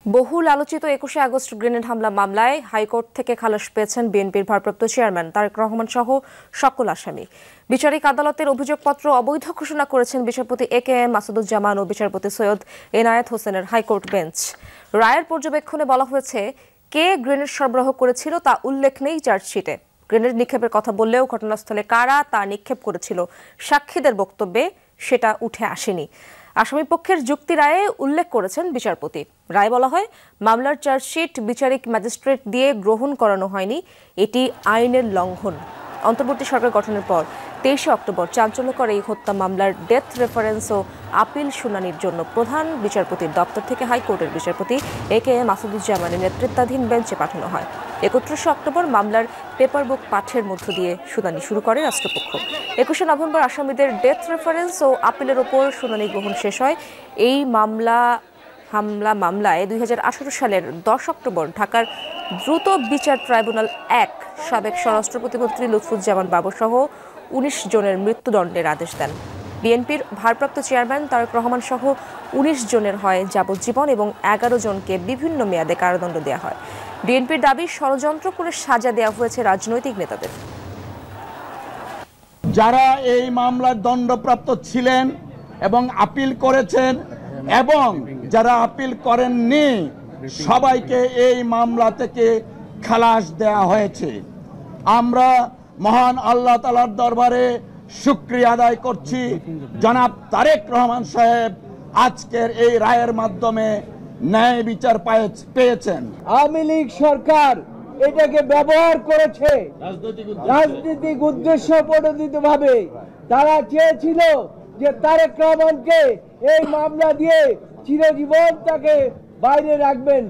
বহুল আলোচিত ২১শে আগস্ট গ্রেনেড হামলা মামলায় হাইকোর্ট থেকে খালাস পেয়েছেন বিএনপির ভারপ্রাপ্ত চেয়ারম্যান তারেক রহমান সহ সকল আসামি। বিচারিক আদালতের অভিযোগপত্র অবৈধ ঘোষণা করেছেন বিচারপতি একেএম মাসুদুজ্জামান ও বিচারপতি সৈয়দ এনায়েত হোসেনের হাইকোর্ট বেঞ্চ। রায়ের পর্যবেক্ষণে বলা হয়েছে, কে গ্রেনেড সরবরাহ করেছিল তা উল্লেখ নেই চার্জশিটে। গ্রেনেড নিক্ষেপের কথা বললেও ঘটনাস্থলে কারা তা নিক্ষেপ করেছিল সাক্ষীদের বক্তব্যে সেটা উঠে আসেনি। আসামি পক্ষের যুক্তি রায়ে উল্লেখ করেছেন বিচারপতি। রায় বলা হয়, মামলার চার্জশিট বিচারিক ম্যাজিস্ট্রেট দিয়ে গ্রহণ করানো হয়নি, এটি আইনের লঙ্ঘন। অন্তর্বর্তী সরকার গঠনের পর ২৩শে অক্টোবর চাঞ্চল্যকর এই হত্যা মামলার ডেথ রেফারেন্স ও আপিল শুনানির জন্য প্রধান বিচারপতির দপ্তর থেকে হাইকোর্টের বিচারপতি একেএম মাসুদুজ্জামানের নেতৃত্বাধীন বেঞ্চে পাঠানো হয়। ৩১শে অক্টোবর মামলার পেপার বুক পাঠের মধ্য দিয়ে শুনানি শুরু করে রাষ্ট্রপক্ষ। ২১শে নভেম্বর আসামিদের ডেথ রেফারেন্স ও আপিলের ওপর শুনানি গ্রহণ শেষ হয়। এই মামলায় ২০১৮ সালের ১০ অক্টোবর ঢাকার দ্রুত বিচার ট্রাইব্যুনাল ১ সাবেক স্বরাষ্ট্র প্রতিমন্ত্রী লুৎফুজ্জামান বাবুসহ ১৯ জনের মৃত্যুদণ্ডের আদেশ দেন। বিএনপির ভারপ্রাপ্ত চেয়ারম্যান তারেক রহমান সহ ১৯ জনের হয় যাবজ্জীবন এবং ১১ জনকে বিভিন্ন মেয়াদে কারাদণ্ড দেওয়া হয়। বিএনপির দাবি, ষড়যন্ত্র করে সাজা দেওয়া হয়েছে রাজনৈতিক নেতাদের। যারা এই মামলার দণ্ডপ্রাপ্ত ছিলেন এবং আপিল করেছেন এবং যারা আপিল করেননি, সবাইকে এই মামলা থেকে খালাস দেয়া হয়েছে। আমরা মহান আল্লাহ তাআলার দরবারে শুকরিয়া আদায় করছি, জনাব তারেক রহমান সাহেব আজকের এই রায়ের মাধ্যমে ন্যায় বিচার পেয়েছেন। আওয়ামী লীগ সরকার এটাকে ব্যবহার করেছে রাজনৈতিক উদ্দেশ্য প্রণোদিত ভাবে। তারা চেয়েছিল যে তারেক রহমানকে এই মামলা দিয়ে চিরজীবন তাকে বাইরে রাখবেন।